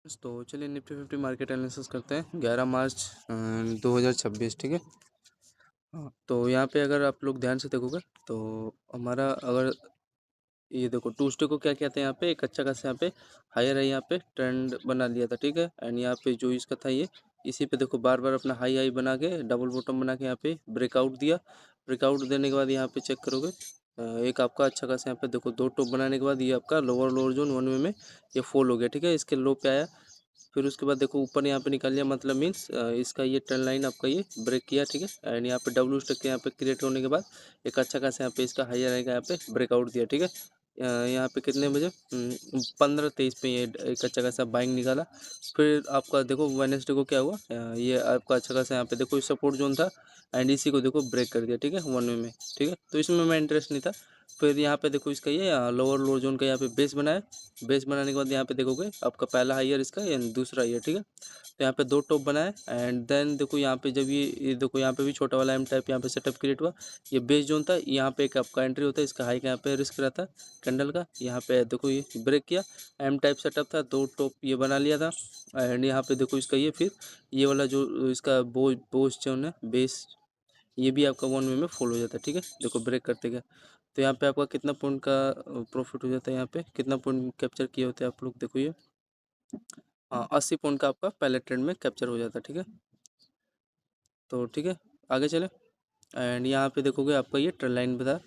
तो चलिए Nifty 50 market analysis करते हैं 11 मार्च 2026। ठीक है। हाँ, तो यहाँ पे अगर आप लोग ध्यान से देखोगे तो हमारा अगर ये देखो ट्यूसडे को क्या कहते हैं, यहाँ पे एक अच्छा खासा यहाँ पे हायर है, यहाँ पे ट्रेंड बना लिया था। ठीक है। एंड यहाँ पे जो इसका था ये इसी पे देखो बार बार अपना हाई हाई बना के डबल बॉटम बना के यहाँ पे ब्रेकआउट दिया। ब्रेकआउट देने के बाद यहाँ पे चेक करोगे एक आपका अच्छा खासा यहाँ पे देखो दो टॉप बनाने के बाद ये आपका लोअर लोअर जोन 1 वे में ये फॉल हो गया। ठीक है। इसके लो पे आया, फिर उसके बाद देखो ऊपर यहाँ पे निकाल लिया, मतलब मीन्स इसका ये ट्रेंड लाइन आपका ये ब्रेक किया। ठीक है। एंड यहाँ पे डब्ल्यू स्टॉक यहाँ पे क्रिएट होने के बाद एक अच्छा खासा यहाँ पे इसका हायर आएगा, यहाँ पे ब्रेकआउट दिया। ठीक है। यहाँ पे कितने बजे 15:23 पे ये एक अच्छा खासा बाइंग निकाला। फिर आपका देखो वेडनेसडे को क्या हुआ, ये आपका अच्छा खासा यहाँ पे देखो सपोर्ट जोन था एंड इसी को देखो ब्रेक कर दिया। ठीक है 1 वे में। ठीक है। तो इसमें मैं इंटरेस्ट नहीं था। फिर यहाँ पे देखो इसका ये लोअर लोअर जोन का यहाँ पे बेस बनाया। बेस बनाने के बाद यहाँ पे देखोगे आपका पहला हाईयर इसका एंड दूसरा हाईयर। ठीक है। तो यहाँ पे दो टॉप बनाए एंड देन देखो यहाँ पे जब ये देखो यहाँ पे भी छोटा वाला एम टाइप यहाँ पे सेटअप क्रिएट हुआ। ये बेस जोन था, यहाँ पे एक आपका एंट्री होता है, इसका हाई का यहाँ पे रिस्क रहता है कैंडल का। यहाँ पे देखो ये ब्रेक किया, एम टाइप सेटअप था, दो टॉप ये बना लिया था। एंड यहाँ पे देखो इसका ये फिर ये वाला जो इसका बोस जोन है बेस, ये भी आपका 1 वे में फॉल हो जाता है। ठीक है। देखो ब्रेक करते गया तो यहाँ पे आपका कितना पॉइंट का प्रॉफिट हो जाता है, यहाँ पे कितना पॉइंट कैप्चर किए होते हैं आप लोग देखो ये 80 पॉइंट का आपका पहले ट्रेंड में कैप्चर हो जाता है। ठीक है। तो ठीक है आगे चले एंड यहाँ पे देखोगे आपका ये ट्रेंड लाइन बता,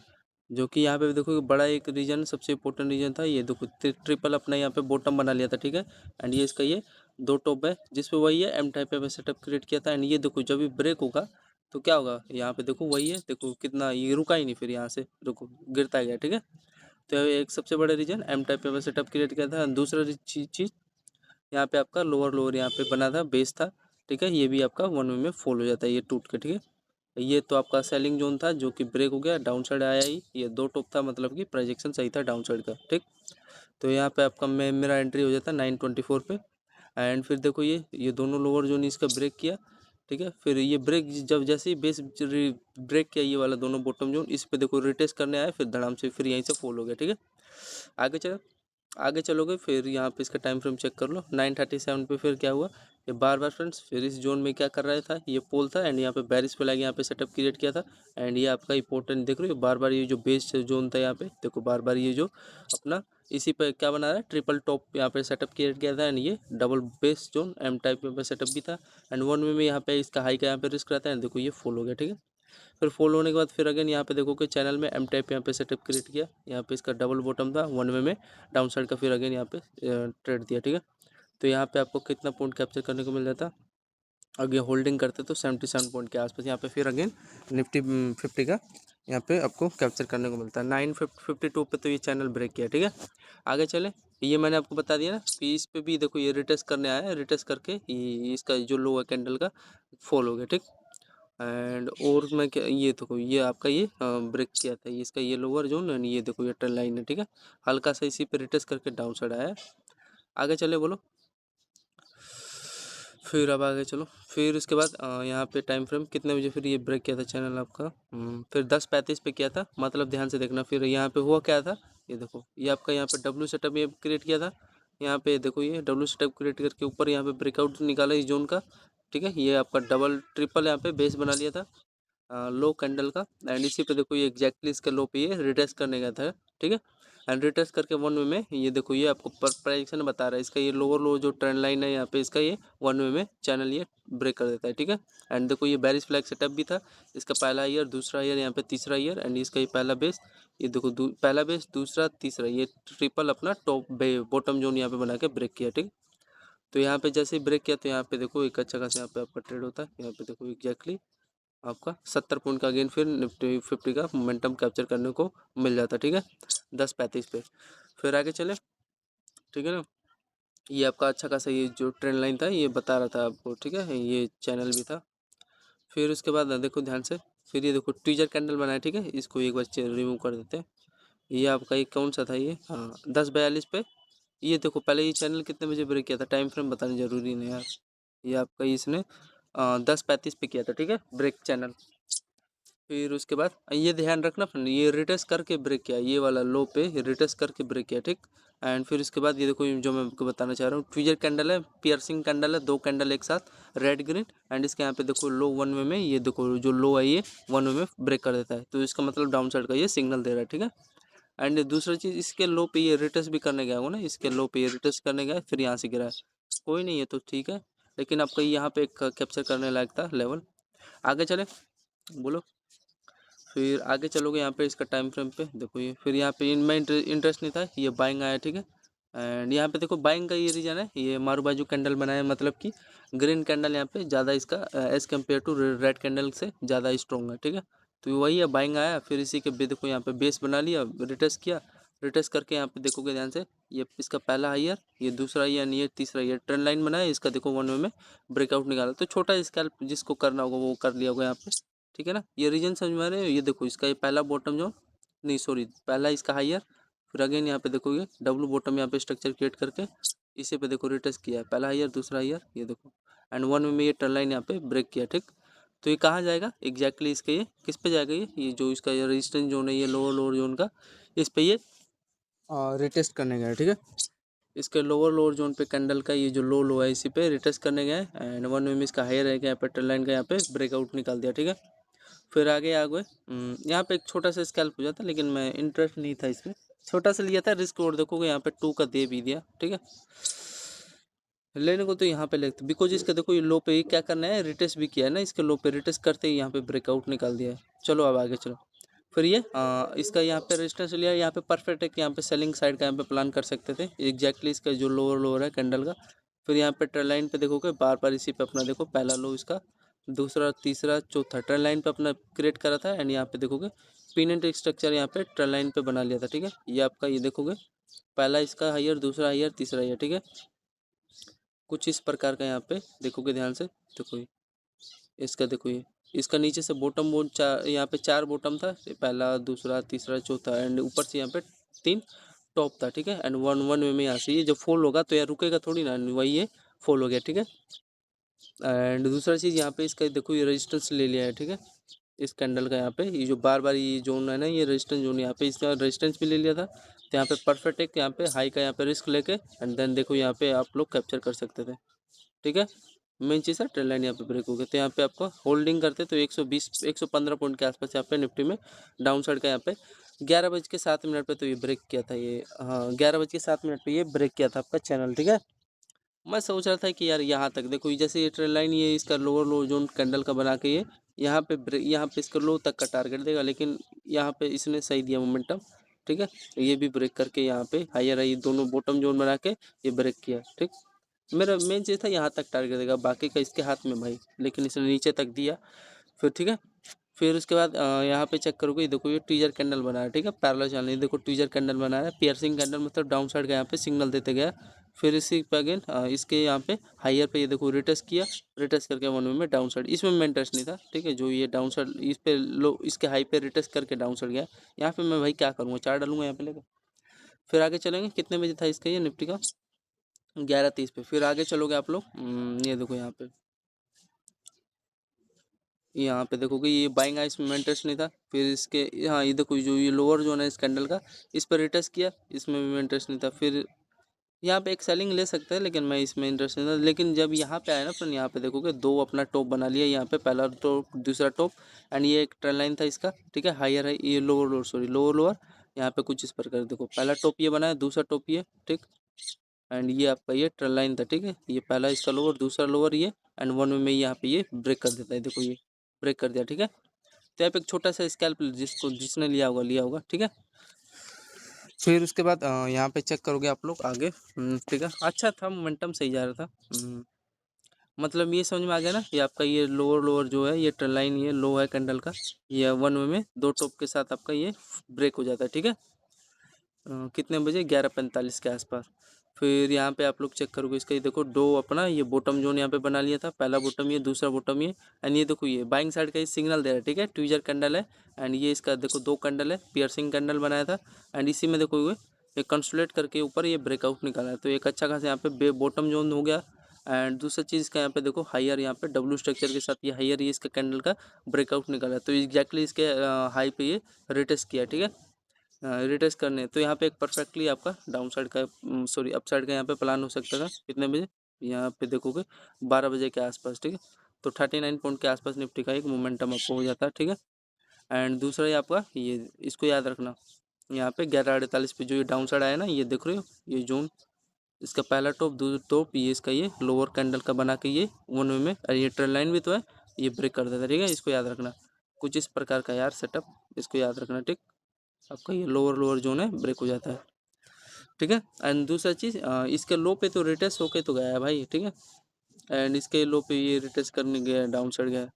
जो कि यहाँ पे भी देखोगे बड़ा एक रीजन सबसे इंपॉर्टेंट रीजन था, ये देखो ट्रिपल अपना यहाँ पे बॉटम बना लिया था। ठीक है। एंड ये इसका ये दो टॉप है जिसपे वही है एम टाइप पे सेटअप क्रिएट किया था। एंड ये देखो जब भी ब्रेक होगा तो क्या होगा, यहाँ पे देखो वही है, देखो कितना ये रुका ही नहीं, फिर यहाँ से रुको गिरता गया। ठीक है। तो एक सबसे बड़ा रीजन एम टाइप पे सेटअप क्रिएट किया था। दूसरा चीज यहाँ पे आपका लोअर लोअर यहाँ पे बना था, बेस था। ठीक है। ये भी आपका 1 वे में फॉल हो जाता है ये टूट के। ठीक है। ये तो आपका सेलिंग जोन था जो कि ब्रेक हो गया, डाउन साइड आया ही, ये दो टॉप था, मतलब कि प्रोजेक्शन सही था डाउन साइड का। ठीक। तो यहाँ पे आपका मेरा एंट्री हो जाता है 924 पे। एंड फिर देखो ये दोनों लोअर जोन इसका ब्रेक किया। ठीक है। फिर ये ब्रेक जब जैसे ही बेस ब्रेक किया, ये वाला दोनों बॉटम जोन इस पे देखो रिटेस्ट करने आए, फिर धड़ाम से फिर यहीं से फॉल हो गया। ठीक है। आगे चलो, आगे चलोगे फिर यहाँ पे इसका टाइम फ्रेम चेक कर लो 9:37 पे। फिर क्या हुआ, ये बार बार फ्रेंड्स फिर इस जोन में क्या कर रहा था, ये पोल था एंड यहाँ पे बैरिस पे लगे यहाँ पे सेटअप क्रिएट किया था। एंड ये आपका इंपॉर्टेंट देख रहे हो बार बार ये जो बेस जोन था यहाँ पे देखो बार बार ये जो अपना इसी पे क्या बना रहा है, ट्रिपल टॉप यहाँ पे सेटअप क्रिएट किया था एंड ये double base zone M type में सेटअप भी था। एंड 1 वे में यहाँ पे इसका हाई का यहाँ पे रिस्क रहता है, देखो ये फॉल हो गया। ठीक है। फिर फॉल होने के बाद फिर अगेन यहाँ पे देखो कि चैनल में एम टाइप यहाँ पे सेटअप क्रिएट किया, यहाँ पे इसका डबल बॉटम था 1 वे में डाउन साइड का, फिर अगेन यहाँ पे ट्रेड दिया। ठीक है। तो यहाँ पे आपको कितना पॉइंट कैप्चर करने को मिल जाता, अगर होल्डिंग करते तो 77 पॉइंट के आसपास यहाँ पे फिर अगेन निफ्टी 50 का यहाँ पे आपको कैप्चर करने को मिलता है 952 पे। तो ये चैनल ब्रेक किया। ठीक है। आगे चले, ये मैंने आपको बता दिया ना कि इस पे भी देखो ये रिटेस्ट करने आया है, रिटेस्ट करके इसका जो लो है कैंडल का फॉल हो गया। ठीक। एंड और मैं क्या, ये देखो ये आपका ये ब्रेक किया था, ये इसका ये लोअर जोन एंड ये देखो ये ट्रेंड लाइन है। ठीक है। हल्का सा इसी पे रिटेस्ट करके डाउन साइड आया है। आगे चले बोलो, फिर अब आगे चलो, फिर इसके बाद यहाँ पे टाइम फ्रेम कितने बजे फिर ये ब्रेक किया था चैनल आपका, फिर 10:35 पे किया था, मतलब ध्यान से देखना। फिर यहाँ पे हुआ क्या था, ये देखो ये आपका यहाँ पे डब्ल्यू सेटअप ये क्रिएट किया था, यहाँ पे देखो ये डब्ल्यू सेटअप क्रिएट करके ऊपर यहाँ पे ब्रेकआउट निकाला इस जोन का। ठीक है। ये आपका डबल ट्रिपल यहाँ पे बेस बना लिया था लो कैंडल का एंड इसी पे देखो ये एग्जैक्टली इसके लो पे ये रिटेस्ट करने का था। ठीक है। एंड रिटेस्ट करके 1 वे में ये देखो ये आपको प्रेडिक्शन बता रहा है, इसका ये लोअर लो जो ट्रेंड लाइन है यहाँ पे इसका ये 1 वे में चैनल ये ब्रेक कर देता है। ठीक है। एंड देखो ये बेरिश फ्लैग सेटअप भी था, इसका पहला ईयर, दूसरा ईयर, यहाँ पे तीसरा ईयर एंड इसका ये पहला बेस, ये देखो पहला बेस, दूसरा, तीसरा, ये ट्रिपल अपना टॉप बॉटम जोन यहाँ पे बना के ब्रेक किया। ठीक। तो यहाँ पे जैसे ही ब्रेक किया तो यहाँ पे देखो एक अच्छा खासा यहाँ पे आपका ट्रेड होता है, यहाँ पे देखो एग्जैक्टली आपका 70 पॉइंट का अगेन फिर निफ्टी 50 का मोमेंटम कैप्चर करने को मिल जाता। ठीक है। 10:35 पे फिर आगे चले। ठीक है ना, ये आपका अच्छा खासा ये जो ट्रेंड लाइन था ये बता रहा था आपको। ठीक है। ये चैनल भी था। फिर उसके बाद देखो ध्यान से, फिर ये देखो ट्विजर कैंडल बनाया। ठीक है। इसको एक बार रिमूव कर देते हैं। ये आपका ये कौन सा था, ये 10:42 पे। ये देखो पहले ये चैनल कितने बजे ब्रेक किया था, टाइम फ्रेम बताना जरूरी नहीं यार। ये आपका इसने 10:35 पे किया था। ठीक है ब्रेक चैनल। फिर उसके बाद ये ध्यान रखना फ्रेंड, ये रिटेस्ट करके ब्रेक किया, ये वाला लो पे रिटेस्ट करके ब्रेक किया। ठीक। एंड फिर उसके बाद ये देखो जो मैं आपको बताना चाह रहा हूँ, ट्विजर कैंडल है, पियर्सिंग कैंडल है, 2 कैंडल एक साथ रेड ग्रीन, एंड इसके यहाँ पे देखो लो 1 वे में, ये देखो जो लो है ये 1 वे में ब्रेक कर देता है, तो इसका मतलब डाउन साइड का ये सिग्नल दे रहा है, ठीक है। एंड दूसरा चीज़, इसके लो पे ये रिटेस्ट भी करने गया हो ना, इसके लो पे ये रिटेस्ट करने गया फिर यहाँ से गिरा है, कोई नहीं है तो ठीक है, लेकिन आपका यहाँ पे एक कैप्चर करने लायक था लेवल। आगे चले, बोलो। फिर आगे चलोगे यहाँ पे इसका टाइम फ्रेम पे देखो, ये फिर यहाँ पे इनमें इंटरेस्ट नहीं था, ये बाइंग आया, ठीक है। एंड यहाँ पे देखो बाइंग का ये रीजन है, ये मारू बाजू कैंडल बनाया, मतलब कि ग्रीन कैंडल यहाँ पे ज़्यादा इसका as compare to red candle से ज़्यादा स्ट्रॉन्ग है, ठीक है। तो वही है, बाइंग आया, फिर इसी के देखो यहाँ पे बेस बना लिया, रिटेस्ट किया, रिटेस्ट करके यहाँ पे देखोगे ध्यान से, ये इसका पहला हाईयर, ये दूसरा ईयर, ये तीसरा ईयर, ट्रेंड लाइन बनाया, इसका देखो 1 वे में ब्रेकआउट निकाला, तो छोटा स्कैल्प जिसको करना होगा वो कर लिया होगा यहाँ पे, ठीक है ना। ये रीजन समझ में आ रहे हो, ये देखो इसका ये पहला बॉटम जो, नहीं सॉरी, पहला इसका हाईयर, फिर अगेन यहाँ पे देखो ये डब्लू बॉटम यहाँ पे स्ट्रक्चर क्रिएट करके इसे पे देखो रिटेस्ट किया है, पहला हाईयर दूसरा हाईयर, ये देखो, एंड 1 वे में ये ट्रेंड लाइन यहाँ पे ब्रेक किया, ठीक। तो ये कहाँ जाएगा एग्जैक्टली, इसके ये किस पे जाएगा, ये जो इसका ये रेजिस्टेंस जोन है, ये लोअर जोन का, इस पे ये रिटेस्ट करने गया, ठीक है। इसके लोअर जोन पे कैंडल का ये जो लो है इसी पे रिटेस्ट करने गए, एंड 1 वे में इसका हायर है, यहाँ पे ट्रेंड लाइन का यहाँ पे ब्रेकआउट निकाल दिया, ठीक है। फिर आगे आ गए, यहाँ पे एक छोटा सा स्कैल्प हो जाता, लेकिन मैं इंटरेस्ट नहीं था इसमें, छोटा सा लिया था रिस्क, और देखोगे यहाँ पे 2 का दे भी दिया, ठीक है। लेने को तो यहाँ पे लेते, बिकॉज इसका देखो ये लो पे ही क्या करना है, रिटेस्ट भी किया है ना, इसके लो पे रिटेस्ट करते ही यहाँ पे ब्रेकआउट निकाल दिया है। चलो अब आगे चलो, फिर ये इसका यहाँ पे रेजिस्टेंस लिया, यहाँ पे परफेक्ट है कि यहाँ पे सेलिंग साइड का यहाँ पे प्लान कर सकते थे एग्जैक्टली, इसका जो लोअर है कैंडल का। फिर यहाँ पे ट्रेंड लाइन पे देखोगे बार बार इसी पे अपना देखो, पहला लो इसका, दूसरा तीसरा चौथा ट्रेंड लाइन पे अपना क्रिएट करा था, एंड यहाँ पे देखोगे पीनेंट स्ट्रक्चर यहाँ पे ट्रेंड लाइन पे बना लिया था, ठीक है। ये आपका ये देखोगे पहला इसका हाईयर, दूसरा हाईयर, तीसरा हाईयर, ठीक है। कुछ इस प्रकार का यहाँ पे देखोगे ध्यान से, देखो ये इसका देखो, ये इसका नीचे से बॉटम बोन चार, यहाँ पे 4 बॉटम था, पहला दूसरा तीसरा चौथा, एंड ऊपर से यहाँ पे 3 टॉप था, ठीक है। एंड 1 वे में यहाँ से ये जब फॉल होगा तो यार रुकेगा थोड़ी ना, वही ये फॉल हो गया, ठीक है। एंड दूसरा चीज़ यहाँ पे इसका देखो ये रेजिस्टेंस ले लिया है, ठीक है। इस कैंडल का यहाँ पे ये जो बार बार ये जोन है ना, ये रेजिस्टेंस जोन, यहाँ पे इसका रेजिस्टेंस भी ले लिया था, तो यहाँ पे परफेक्ट है, यहाँ पे हाई का यहाँ पे रिस्क लेके, एंड देन देखो यहाँ पे आप लोग कैप्चर कर सकते थे, ठीक है। मेन चीज़ है ट्रेंड लाइन यहाँ पे ब्रेक हो गया, तो यहाँ पे आपको होल्डिंग करते तो 120 115 पॉइंट के आसपास यहाँ पे निफ्टी में डाउन साइड का यहाँ पे 11:07 पे तो ये ब्रेक किया था, ये हाँ 11:07 पे ये ब्रेक किया था आपका चैनल, ठीक है। मैं सोच रहा था कि यार यहाँ तक देखो, जैसे ये ट्रेंड लाइन ये इसका लोअर लो जोन कैंडल का बना के ये यहाँ पे इसका लो तक का टारगेट देगा, लेकिन यहाँ पे इसने सही दिया मोमेंटम, ठीक है। ये भी ब्रेक करके यहाँ पे हायर है, ये दोनों बॉटम जोन बना के ये ब्रेक किया, ठीक। मेरा मेन चीज़ था यहाँ तक टारगेट देगा, बाकी का इसके हाथ में भाई, लेकिन इसने नीचे तक दिया, फिर ठीक है। फिर उसके बाद यहाँ पे चेक करोगे, देखो ये ट्विजर कैंडल बना है, ठीक है, पैरेलल चैनल, ये देखो ट्विजर कैंडल बना है, पियर्सिंग कैंडल मतलब डाउन साइड का यहाँ पे सिग्नल देते गया। फिर इसी पे अगेन इसके यहाँ पे हायर पे ये देखो रिटेस्ट किया, रिटेस्ट करके 1 वे में डाउन साइड, इसमें मैं इंटरेस्ट नहीं था, ठीक है। जो ये डाउन साइड इस पे लो, इसके हाई पे रिटेस्ट करके डाउन साइड गया, यहाँ पे मैं भाई क्या करूँगा, 4 डालूंगा यहाँ पे लेकर। फिर आगे चलेंगे, कितने बजे था इसका ये निफ्टी का, 11:30 पे। फिर आगे चलोगे आप लोग, ये देखो यहाँ पे देखोगे ये बाइंग आई, इसमें इंटरेस्ट नहीं था। फिर इसके हाँ ये देखो जो ये लोअर जो है इस कैंडल का, इस पर रिटेस्ट किया, इसमें भी इंटरेस्ट नहीं था। फिर यहाँ पे एक सेलिंग ले सकते हैं, लेकिन मैं इसमें इंटरेस्ट नहीं था। लेकिन जब यहाँ पे आया ना फ्रेंड, यहाँ पे देखोगे 2 अपना टॉप बना लिया, यहाँ पे पहला टॉप दूसरा टॉप, एंड ये एक ट्रेंड लाइन था इसका, ठीक है। हायर है ये, lower lower sorry lower lower, यहाँ पे कुछ इस प्रकार देखो, पहला टॉप ये बना है, दूसरा टॉप ये, ठीक। एंड ये आपका ये ट्रेंड लाइन था, ठीक है। ये पहला इसका लोअर, दूसरा लोअर ये, एंड 1 वे में यहाँ पे ये ब्रेक कर देता है, देखो ये ब्रेक कर दिया, ठीक है। तो यहाँ पे एक छोटा सा स्कैल्प जिसने लिया होगा, ठीक है। फिर उसके बाद यहाँ पे चेक करोगे आप लोग आगे, ठीक है, अच्छा था, मोमेंटम सही जा रहा था। मतलब ये समझ में आ गया ना, ये आपका ये लोअर लोअर जो है, ये ट्रेंड लाइन ये लो है कैंडल का, ये 1 वे में 2 टॉप के साथ आपका ये ब्रेक हो जाता है, ठीक है। कितने बजे, 11:45 के आसपास। फिर यहाँ पे आप लोग चेक करोगे इसका, ये देखो दो अपना ये बॉटम जोन यहाँ पे बना लिया था, पहला बॉटम ये, दूसरा बॉटम ये, एंड ये देखो ये बाइंग साइड का ये सिग्नल दे रहा है, ठीक है। ट्विजर कैंडल है, एंड ये इसका देखो 2 कैंडल है, पियर्सिंग कैंडल बनाया था, एंड इसी में देखो ये कंसोलिडेट करके ऊपर ये ब्रेकआउट निकाला है, तो एक अच्छा खासा यहाँ पे बॉटम जोन हो गया। एंड दूसरा चीज़ का यहाँ पे देखो हायर, यहाँ पे डब्ल्यू स्ट्रक्चर के साथ ये हायर ये इसका कैंडल का ब्रेकआउट निकाला है, तो एग्जैक्टली इसके हाई पे ये रिटेस्ट किया, ठीक है। रिटेस्ट करने हैं, तो यहाँ पे एक परफेक्टली आपका डाउन साइड का सॉरी अप साइड का यहाँ पे प्लान हो सकता था। कितने बजे? यहाँ पे देखोगे 12 बजे के आसपास, ठीक है। तो 39 पॉइंट के आसपास निफ्टी का एक मोमेंटम आपको हो जाता है, ठीक है। एंड दूसरा ये आपका ये इसको याद रखना, यहाँ पे 11:48 पे जो ये डाउन साइड आया ना, ये देख रहे हो ये जोन, इसका पहला टॉप, दूसरा टॉप, ये इसका ये लोअर कैंडल का बना के ये वन वे में, और ये ट्रेंड लाइन भी तो है, ये ब्रेक कर देता है, ठीक है। इसको याद रखना, कुछ इस प्रकार का यार सेटअप, इसको याद रखना, ठीक। आपका ये लोअर लोअर जोन है, ब्रेक हो जाता है, ठीक है। एंड दूसरा चीज़, इसके लो पे तो रिटेस्ट होके तो गया है भाई, ठीक है। एंड इसके लो पे ये रिटेस्ट करने गया है, डाउन साइड गया है।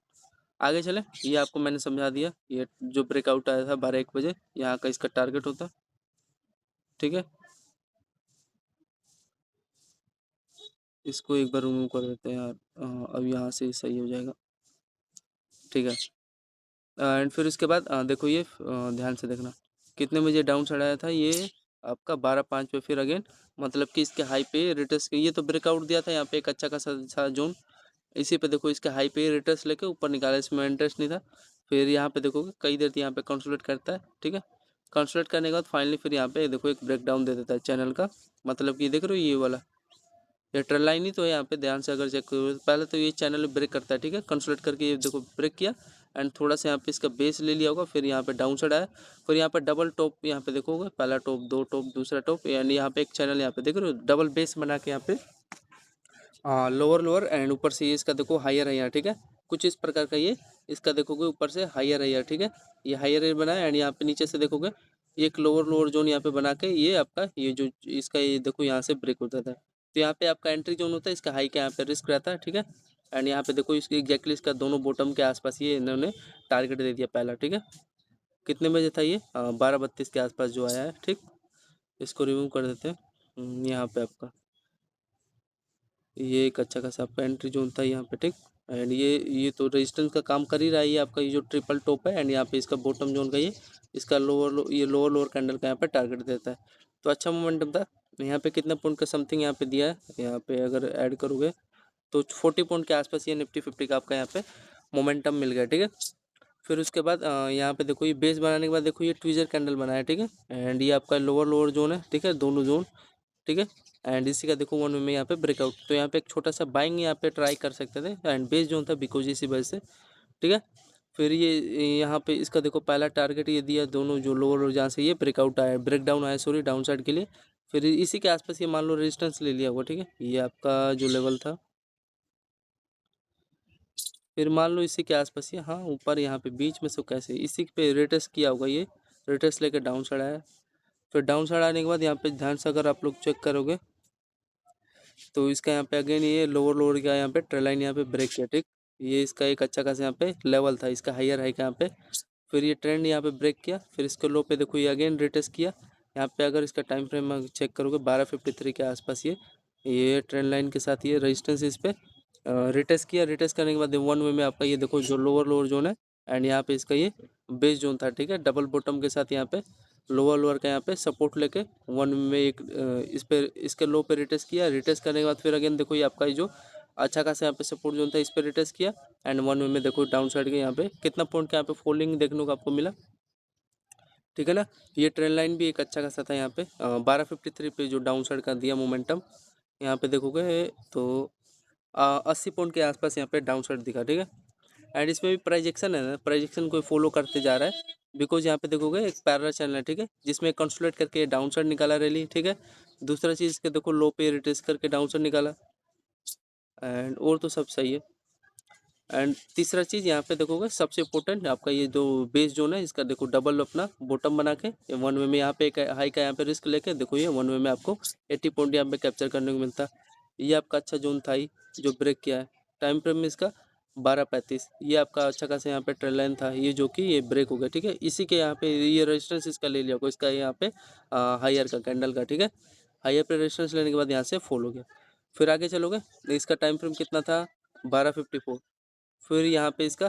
आगे चले, ये आपको मैंने समझा दिया, ये जो ब्रेकआउट आया था 12-1 बजे, यहाँ का इसका टारगेट होता, ठीक है। इसको एक बार रिमूव कर देते हैं यार, अब यहाँ से सही हो जाएगा, ठीक है। एंड फिर उसके बाद देखो ये ध्यान से देखना, कितने बजे डाउन साइड आया था ये आपका 12-5 पे, फिर अगेन मतलब कि इसके हाई पे रिटेस्ट, ये तो ब्रेकआउट दिया था यहाँ पे एक अच्छा खासा जोन, इसी पे देखो इसके हाई पे रिटेस्ट लेके ऊपर निकाला, इसमें इंटरेस्ट नहीं था। फिर यहाँ पे देखोगे कई देर यहाँ पे कंसोलिडेट करता है, ठीक है। कंसोलिडेट करने के बाद फाइनली फिर यहाँ पे देखो एक ब्रेक डाउन दे देता है चैनल का, मतलब कि देख रहे हो ये वाला, ये ट्रेंड लाइन ही तो है यहाँ पे, ध्यान से अगर चेक करो, पहले तो ये चैनल ब्रेक करता है, ठीक है। कंसोलिडेट करके ये देखो ब्रेक किया, एंड थोड़ा सा यहाँ पे इसका बेस ले लिया होगा, फिर यहाँ पे डाउन साइड आया, फिर यहाँ पे डबल टॉप, यहाँ पे देखोगे पहला टॉप, दो टॉप, दूसरा टॉप, यानी यहाँ पे एक चैनल यहाँ पे देख रहे हो डबल बेस बना के यहाँ पे, हाँ लोअर लोअर, एंड ऊपर से ये इसका देखो हायर है यहाँ, ठीक है। कुछ इस प्रकार का ये इसका देखोगे ऊपर से हायर है यहाँ, ठीक है। ये हायर बना है, एंड यहाँ पे नीचे से देखोगे एक लोअर लोअर जोन यहाँ पे बना के ये आपका ये जो इसका ये देखो यहाँ से ब्रेक होता था, तो यहाँ पे आपका एंट्री जोन होता है, इसका हाई का यहाँ पे रिस्क रहता है, ठीक है। एंड यहाँ पे देखो इसकी एग्जैक्टली इसका दोनों बॉटम के आसपास ये इन्होंने टारगेट दे दिया पहला, ठीक है। कितने बजे था ये? 12:32 के आसपास जो आया है, ठीक। इसको रिमूव कर देते हैं। यहाँ पे आपका ये एक अच्छा खासा आपका एंट्री जोन था यहाँ पे, ठीक। एंड ये तो रेजिस्टेंस का काम कर ही रहा है, ये आपका ये जो ट्रिपल टॉप है, एंड यहाँ पे इसका बॉटम जोन का ये इसका ये लोअर लोअर कैंडल का यहाँ पे टारगेट देता है, तो अच्छा मोमेंटम था। यहाँ पे कितना पॉइंट का समथिंग यहाँ पे दिया है, यहाँ पे अगर ऐड करोगे तो 40 पॉइंट के आसपास ये निफ्टी 50 का आपका यहाँ पे मोमेंटम मिल गया, ठीक है। फिर उसके बाद यहाँ पे देखो ये बेस बनाने के बाद देखो ये ट्विजर कैंडल बनाया, ठीक है। एंड ये आपका लोअर लोअर जोन है, ठीक है, दोनों जोन, ठीक है। एंड इसी का देखो वन में यहाँ पे ब्रेकआउट, तो यहाँ पे एक छोटा सा बाइंग यहाँ पे ट्राई कर सकते थे, एंड बेस जोन था बिकॉज इसी वजह से, ठीक है। फिर ये यहाँ पे इसका देखो पहला टारगेट ये दिया, दोनों जो लोअर जहाँ से ये ब्रेकआउट आया, ब्रेक डाउन आया सॉरी डाउन साइड के लिए, फिर इसी के आसपास ये मान लो रेजिस्टेंस ले लिया होगा, ठीक है। ये आपका जो लेवल था, फिर मान लो इसी के आसपास ये, हाँ ऊपर यहाँ पे बीच में से कैसे इसी पे रेटेस्ट किया होगा, ये रेटेस्ट लेकर डाउन साइड आया। फिर डाउन साइड आने के बाद यहाँ पे ध्यान से अगर आप लोग चेक करोगे तो इसका यहाँ पे अगेन ये लोअर लोअर का यहाँ पे ट्रेल लाइन यहाँ पे ब्रेक किया, ठीक। ये इसका एक अच्छा खासा यहाँ पे लेवल था, इसका हायर हाई का यहाँ पे, फिर ये ट्रेंड यहाँ पे ब्रेक किया, फिर इसके लो पे देखो ये अगेन रिटेस्ट किया। यहाँ पे अगर इसका टाइम फ्रेम चेक करोगे 12:53 के आसपास ये ट्रेंड लाइन के साथ ये रजिस्टेंस इस पे रिटेस्ट किया, रिटेस्ट करने के बाद वन वे में आपका ये देखो जो लोअर लोअर जोन है, एंड यहाँ पे इसका ये बेस जोन था, ठीक है, डबल बॉटम के साथ यहाँ पे लोअर लोअर का यहाँ पे सपोर्ट लेके वन में एक इस पे इसके लो पे रिटेस्ट किया, रिटेस्ट करने के बाद फिर अगेन देखो ये आपका ये जो अच्छा खासा यहाँ पे सपोर्ट जोन था इस पे रिटेस्ट किया, एंड वन में देखो डाउन साइड के यहाँ पे कितना पॉइंट का यहाँ पे फोल्डिंग देखने को आपको मिला, ठीक है ना। ये ट्रेंड लाइन भी एक अच्छा खासा था यहाँ पे 12:53 पे जो डाउन साइड का दिया मोमेंटम, यहाँ पे देखोगे तो 80 पॉइंट के आसपास यहाँ पे डाउन साइड दिखा, ठीक है। एंड इसमें भी प्राइजेक्शन है ना, प्राइजेक्शन को फॉलो करते जा रहा है, बिकॉज यहाँ पे देखोगे एक पैरेलल चैनल है, ठीक है, जिसमें कंसोलिडेट करके डाउन साइड निकाला रैली, ठीक है। दूसरा चीज़ के देखो लो पे रिट्रेस करके डाउन साइड निकाला, एंड और तो सब सही है। एंड तीसरा चीज़ यहाँ पे देखोगे सबसे इम्पोर्टेंट आपका ये जो बेस जोन है, इसका देखो डबल अपना बॉटम बना के वन वे में यहाँ पे एक हाई का यहाँ पे रिस्क लेके देखो ये वन वे में आपको 80 पॉइंट यहाँ पे कैप्चर करने को मिलता है। ये आपका अच्छा जोन था ही जो ब्रेक किया है, टाइम फ्रेम में इसका 12:35, ये आपका अच्छा खासा यहाँ पे ट्रेंड लाइन था ये जो कि ये ब्रेक हो गया, ठीक है। इसी के यहाँ पे ये रेजिस्टेंस इसका ले लिया होगा, इसका यहाँ पे हायर का कैंडल का, ठीक है। हायर पे रेजिस्टेंस लेने के बाद यहाँ से फॉल हो गया। फिर आगे चलोगे तो इसका टाइम फ्रेम कितना था? 12:54। फिर यहाँ पे इसका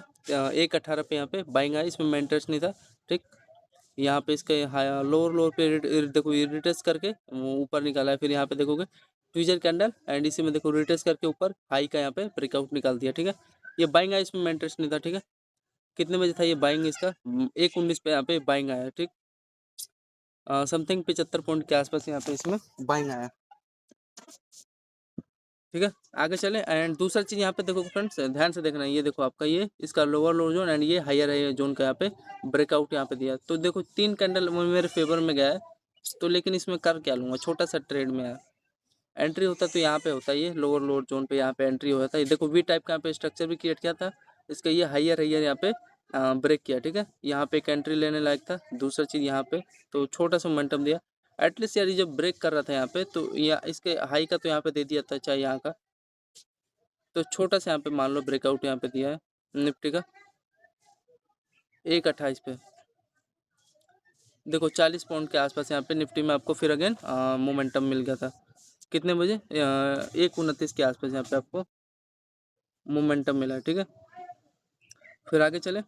1:18 पे यहाँ पे बाइंग आया, इसमें मैं इंटरेस्ट नहीं था, ठीक। यहाँ पे इसका लोअर लोअर पे देखो ये रिटेस्ट करके वो ऊपर निकाला है, फिर यहाँ पे देखोगे ट्विजर कैंडल, एंड इसी में देखो रिटेस्ट करके ऊपर हाई का यहाँ पे ब्रेकआउट निकाल दिया, ठीक है। ये बाइंग आया, इसमें मैं इंटरेस्ट नहीं था, ठीक है। कितने बजे था ये बाइंग इसका? 1:19 पे यहाँ पे बाइंग आया, ठीक। समथिंग 75 पॉइंट के आसपास यहाँ पे इसमें बाइंग आया। ठीक है, आगे चले। एंड दूसरा चीज़ यहाँ पे देखो फ्रेंड्स, ध्यान से देखना, ये देखो आपका ये इसका लोअर लो जोन एंड ये हायर हायर जोन का यहाँ पे ब्रेकआउट यहाँ पे दिया। तो देखो 3 कैंडल मेरे फेवर में गया है, तो लेकिन इसमें कर क्या लूँगा, छोटा सा ट्रेड में है। एंट्री होता तो यहाँ पे होता, ये लोअर लोअर जोन पे यहाँ पे एंट्री हो जाता है। देखो वी टाइप का यहाँ पे स्ट्रक्चर भी क्रिएट किया था, इसका ये हायर हायर यहाँ पे ब्रेक किया। ठीक है, यहाँ पे एक एंट्री लेने लायक था। दूसरा चीज़ यहाँ पे तो छोटा सा मोमेंटम दिया एटलीस्ट यार, ये जब ब्रेक कर रहा था यहाँ पे, तो या इसके हाई का तो यहाँ पे दे दिया था, चाहे यहाँ का, तो छोटा सा यहाँ पे मान लो ब्रेकआउट यहाँ पे दिया है निफ्टी का 1.28 पे। देखो 40 पॉइंट के आसपास यहाँ पे निफ्टी में आपको फिर अगेन मोमेंटम मिल गया था। कितने बजे, 1:29 के आसपास यहाँ पे आपको मोमेंटम मिला है। ठीक है, फिर आगे चले।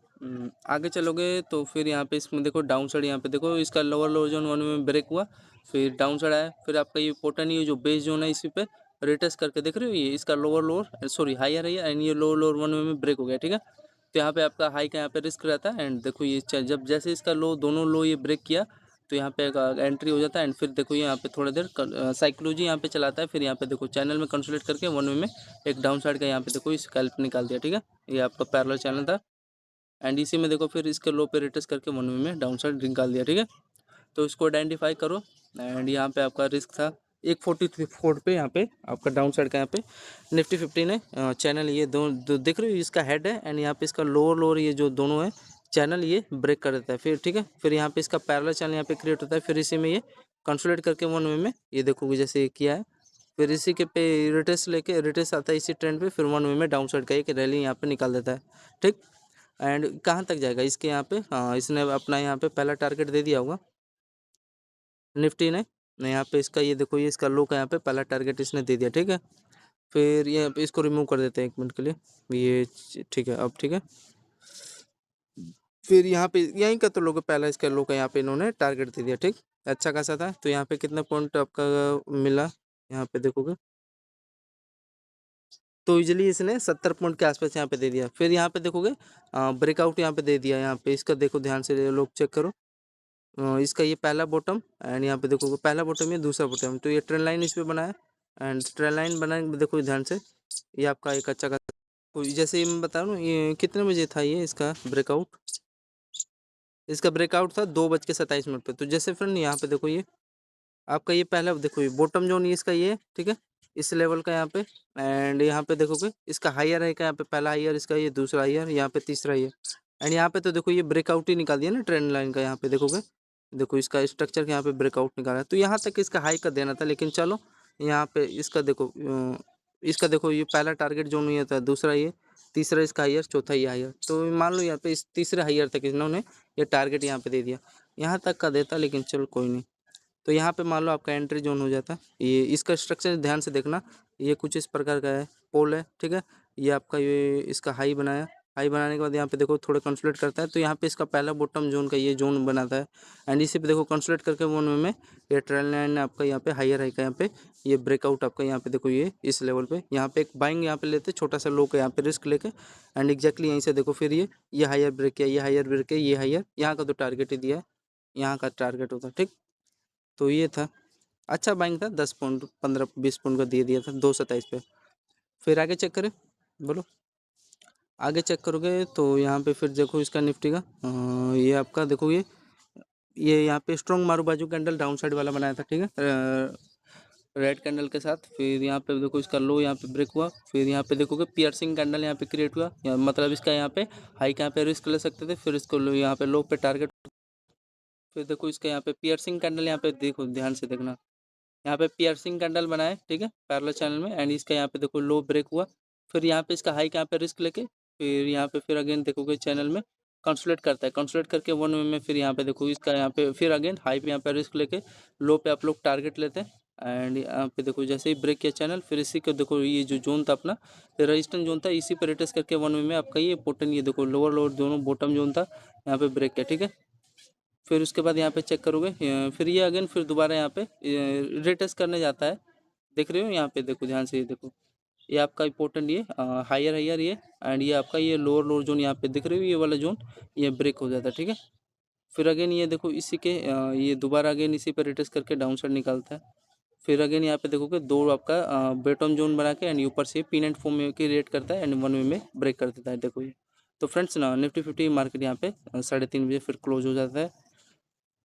आगे चलोगे तो फिर यहाँ पे इसमें देखो डाउन साइड, यहाँ पे देखो इसका लोअर लोअर जोन 1 में ब्रेक हुआ, फिर डाउन साइड आया, फिर आपका ये पोटन ये जो बेस जोन है इसी पे रिटेस्ट करके देख रहे हो, ये इसका लोअर लोअर सॉरी हायर है एंड ये लोअर लोअर 1 में ब्रेक हो गया। ठीक है, तो यहाँ पे आपका हाई का यहाँ पे रिस्क रहता है। एंड देखो ये जब जैसे इसका लो दोनों लो ये ब्रेक किया, तो यहाँ पे एंट्री हो जाता है। एंड फिर देखो यहाँ पे थोड़ा देर साइकोलॉजी यहाँ पे चलाता है, फिर यहाँ पे देखो चैनल में कंसोलिडेट करके 1 में एक डाउन साइड का यहाँ पे देखो स्कैल्प निकाल दिया। ठीक है, ये आपका पैरेलल चैनल था एंड इसी में देखो फिर इसके लो पे रिटेस्ट करके 1 में डाउन साइड निकाल दिया। ठीक है, तो इसको आइडेंटिफाई करो। एंड यहाँ पे आपका रिस्क था 143 पे, यहाँ पे आपका डाउन साइड का यहाँ पे निफ्टी 50 ने चैनल ये दो देख रहे हो, इसका हेड है एंड यहाँ पे इसका लोअर लोअर ये जो दोनों है चैनल ये ब्रेक कर देता है। फिर ठीक है, फिर यहाँ पे इसका पैरेलल चैनल यहाँ पे क्रिएट होता है, फिर इसी में ये कंसोलिडेट करके 1 में ये देखोगे जैसे ये किया है, फिर इसी के पे रिटेस्ट लेके रिटेस्ट आता है इसी ट्रेंड पे, फिर 1 में डाउन साइड का एक रैली यहाँ पे निकाल देता है। ठीक, एंड कहाँ तक जाएगा इसके यहाँ पे, हाँ इसने अपना यहाँ पे पहला टारगेट दे दिया होगा निफ्टी ने, यहाँ पे इसका ये देखो ये इसका लो का यहाँ पे पहला टारगेट इसने दे दिया। ठीक है, फिर ये इसको रिमूव कर देते हैं 1 मिनट के लिए ये। ठीक है, अब ठीक है, फिर यहाँ पे यहीं का तो लो का पहला इसका लो का यहाँ पे इन्होंने टारगेट दे दिया। ठीक, अच्छा खासा था। तो यहाँ पे कितना पॉइंट आपका मिला, यहाँ पे देखोगे तो इजीली इसने 70 पॉइंट के आसपास यहाँ पे दे दिया। फिर यहाँ पे देखोगे ब्रेकआउट यहाँ पे दे दिया। यहाँ पे इसका देखो ध्यान से लोग चेक करो, इसका ये पहला बॉटम एंड यहाँ पे देखोगे पहला बॉटम ये दूसरा बॉटम, तो ये ट्रेंड लाइन इस पे बनाया एंड ट्रेंड लाइन बनाने देखो ध्यान से, ये आपका एक अच्छा का जैसे मैं बता रहा हूँ, ये कितने बजे था ये इसका ब्रेकआउट, इसका ब्रेकआउट था 2:27 पे। तो जैसे फ्रेंड यहाँ पे देखो ये आपका ये पहला देखो ये बॉटम जोन ये इसका ये ठीक है, इस लेवल का यहाँ पे एंड यहाँ पे देखोगे इसका हायर है का यहाँ पे पहला हायर, इसका ये दूसरा हायर, यहाँ पे तीसरा हायर एंड यहाँ पे तो देखो ये ब्रेकआउट ही निकाल दिया ना ट्रेंड लाइन का। यहाँ पे देखोगे देखो इसका स्ट्रक्चर यहाँ पे ब्रेकआउट निकाला है, तो यहाँ तक इसका हाई का देना था। लेकिन चलो यहाँ पे इसका देखो ये पहला टारगेट जोन ये था, दूसरा ये, तीसरा इसका हायर, चौथा ये हायर। तो मान लो यहाँ पे इस तीसरे हायर तक इन्होंने ये टारगेट यहाँ पे दे दिया, यहाँ तक का देता, लेकिन चलो कोई नहीं। तो यहाँ पे मान लो आपका एंट्री जोन हो जाता है। ये इसका स्ट्रक्चर ध्यान से देखना, ये कुछ इस प्रकार का है, पोल है। ठीक है, ये आपका ये इसका हाई बनाया, हाई बनाने के बाद यहाँ पे देखो थोड़ा कंसोलिडेट करता है, तो यहाँ पे इसका पहला बॉटम जोन का ये जोन बनाता है एंड इसी पे देखो कंसोलिडेट करके 1 में ये ट्रेंड लाइन आपका यहाँ पे हायर हाई का यहाँ पे ये ब्रेकआउट आपका यहाँ पे देखो ये इस लेवल पे यहाँ पे एक बाइंग यहाँ पे लेते छोटा सा लो का यहाँ पे रिस्क लेके एंड एग्जैक्टली यहीं से देखो फिर ये हायर ब्रेक किया, ये हायर ब्रेक किया, ये हायर, यहाँ का तो टारगेट ही दिया है, यहाँ का टारगेट होता है। ठीक, तो ये था अच्छा बाइंग था, 10 पॉइंट 15-20 पॉइंट का दे दिया था 2:27 पे। फिर आगे चेक करें, बोलो आगे चेक करोगे तो यहाँ पे फिर देखो इसका निफ्टी का ये आपका देखो ये यहाँ पे स्ट्रॉन्ग मारू बाजू कैंडल डाउन साइड वाला बनाया था। ठीक है, रेड कैंडल के साथ। फिर यहाँ पे देखो इसका लो यहाँ पे ब्रेक हुआ, फिर यहाँ पे देखोगे पियर्सिंग कैंडल यहाँ पे क्रिएट हुआ, मतलब इसका यहाँ पे हाई का यहाँ पे रिस्क ले सकते थे, फिर इसको यहाँ पे लो पे टारगेट। फिर देखो इसका यहाँ पे पियर्सिंग कैंडल यहाँ पे देखो ध्यान से देखना, यहाँ पे पियर्सिंग कैंडल बनाए। ठीक है, पैरेलल चैनल में एंड इसका यहाँ पे देखो लो ब्रेक हुआ, फिर यहाँ पे इसका हाई का यहाँ पे रिस्क लेके फिर यहाँ पे फिर अगेन देखोगे चैनल में कंसोलिडेट करता है, कंसोलिडेट करके 1 में फिर यहाँ पे देखो इसका यहाँ पे फिर अगेन हाई पे यहाँ पे रिस्क लेके लो पे आप लोग टारगेट लेते हैं एंड यहाँ पे देखो जैसे ही ब्रेक किया चैनल, फिर इसी को देखो ये जो जोन था अपना रेजिस्टेंस जोन था, इसी पे रिटेस्ट करके 1 में आपका ये पोटन ये देखो लोअर लोअर दोनों बॉटम जोन था यहाँ पे ब्रेक किया। ठीक है, फिर उसके बाद यहाँ पे चेक करोगे फिर ये अगेन फिर दोबारा यहाँ पे रिटेस्ट करने जाता है। देख रहे हो यहाँ पे देखो ध्यान से, ये देखो ये आपका इंपॉर्टेंट ये हायर हायर ये एंड ये आपका ये लोअर लोअर जोन यहाँ पे दिख रही हो ये वाला जोन ये ब्रेक हो जाता है। ठीक है, फिर अगेन ये देखो इसी के ये दोबारा अगेन इसी पे रिट्रेस करके डाउन साइड निकालता है। फिर अगेन यहाँ पे देखोगे दो आपका बॉटम जोन बना के एंड ऊपर से पिन एंड फॉर्म में की रेट करता है एंड वन वे में ब्रेक कर देता है। देखो ये तो फ्रेंड्स ना निफ्टी 50 मार्केट यहाँ पे 3:30 बजे फिर क्लोज हो जाता है।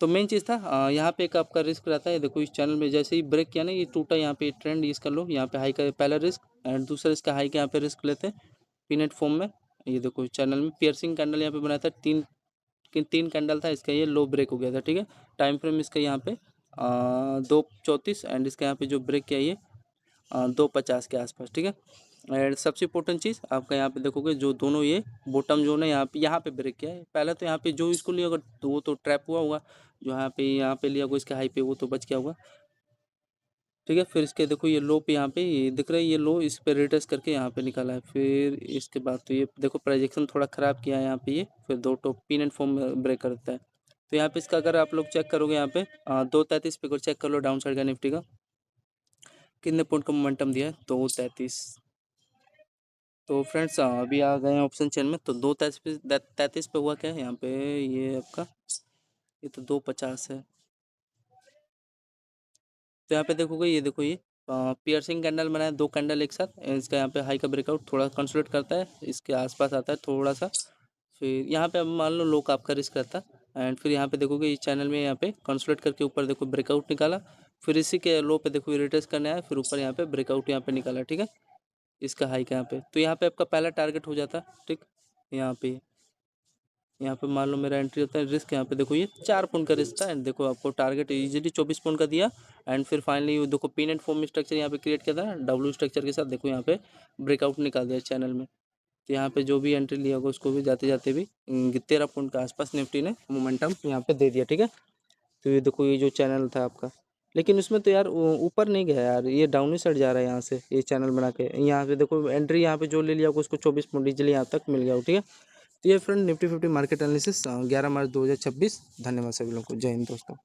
तो मेन चीज़ था यहाँ पे एक आपका रिस्क रहता है। देखो इस चैनल में जैसे ही ब्रेक किया ना ये टूटा, यहाँ पे ट्रेंड इसका लो, यहाँ पे हाई का पहला रिस्क एंड दूसरा इसका हाई का यहाँ पे रिस्क लेते हैं पिनेट फॉर्म में। ये देखो इस चैनल में पियर्सिंग कैंडल यहाँ पे बनाया था, तीन कैंडल था, इसका ये लो ब्रेक हो गया था। ठीक है, टाइम फ्रेम इसका यहाँ पे 2:34 एंड इसका यहाँ पे जो ब्रेक किया ये 2:50 के आसपास। ठीक है, एंड सबसे इंपॉर्टेंट चीज़ आपका यहाँ पे देखोगे जो दोनों ये बॉटम जोन है यहाँ पे ब्रेक किया है। पहले तो यहाँ पे जो इसको लिया होगा तो वो तो ट्रैप हुआ होगा, जो यहाँ पे लिया होगा इसके हाई पे वो तो बच गया होगा। ठीक है, फिर इसके देखो ये लो पे यहाँ पे ये दिख रहा है, ये लो इस पे रिटेस्ट करके यहाँ पे निकाला है। फिर इसके बाद तो ये देखो प्रोजेक्शन थोड़ा ख़राब किया है यहाँ पे, ये फिर दो टॉप पिन एंड फॉर्म में ब्रेक करता है। तो यहाँ पे इसका अगर आप लोग चेक करोगे यहाँ पे 2:33 पे चेक कर लो डाउन साइड का निफ्टी का कितने पॉइंट का मोमेंटम दिया है, 2:33। तो फ्रेंड्स अभी आ गए हैं ऑप्शन चेन में, तो 2:33 पे हुआ क्या है यहाँ पे, ये आपका ये तो 2:50 है। तो यहाँ पे देखोगे ये देखो ये पियर्सिंग कैंडल बनाया, दो कैंडल एक साथ, इसका यहाँ पे हाई का ब्रेकआउट थोड़ा कंसोलिडेट करता है, इसके आसपास आता है थोड़ा सा। फिर यहाँ पे अब मान लो लो का आपका रिस्क रहता है एंड फिर यहाँ पे देखोगे इस चैनल में यहाँ पे कंसोलिडेट करके ऊपर देखो ब्रेकआउट निकाला। फिर इसी के लो पे देखो रिट्रेस करने आया, फिर ऊपर यहाँ पे ब्रेकआउट यहाँ पे निकाला। ठीक है, इसका हाई का यहाँ पे, तो यहाँ पे आपका पहला टारगेट हो जाता। ठीक, यहाँ पे मान लो मेरा एंट्री होता है, रिस्क यहाँ पे देखो ये 4 पॉइंट का रिस्क था एंड देखो आपको टारगेट इजीली 24 पॉइंट का दिया एंड फिर फाइनली देखो पिन एंड फॉर्म स्ट्रक्चर यहाँ पे क्रिएट किया था डब्ल्यू स्ट्रक्चर के साथ, देखो यहाँ पे ब्रेकआउट निकाल दिया चैनल में। तो यहाँ पे जो भी एंट्री लिया होगा उसको भी जाते जाते भी 13 पॉइंट के आसपास निफ्टी ने मोमेंटम यहाँ पे दे दिया। ठीक है, तो ये देखो ये जो चैनल था आपका, लेकिन उसमें तो यार ऊपर नहीं गया यार, ये डाउन ही साइड जा रहा है यहाँ से, ये चैनल बना के यहाँ पे देखो एंट्री यहाँ पे जो ले लिया होगा उसको 24 पॉइंट इजिली यहाँ तक मिल गया हो। ठीक है, तो ये फ्रेंड निफ्टी 50 मार्केट एनालिसिस 11 मार्च 2026। धन्यवाद सभी लोगों को, जय हिंद दोस्तों।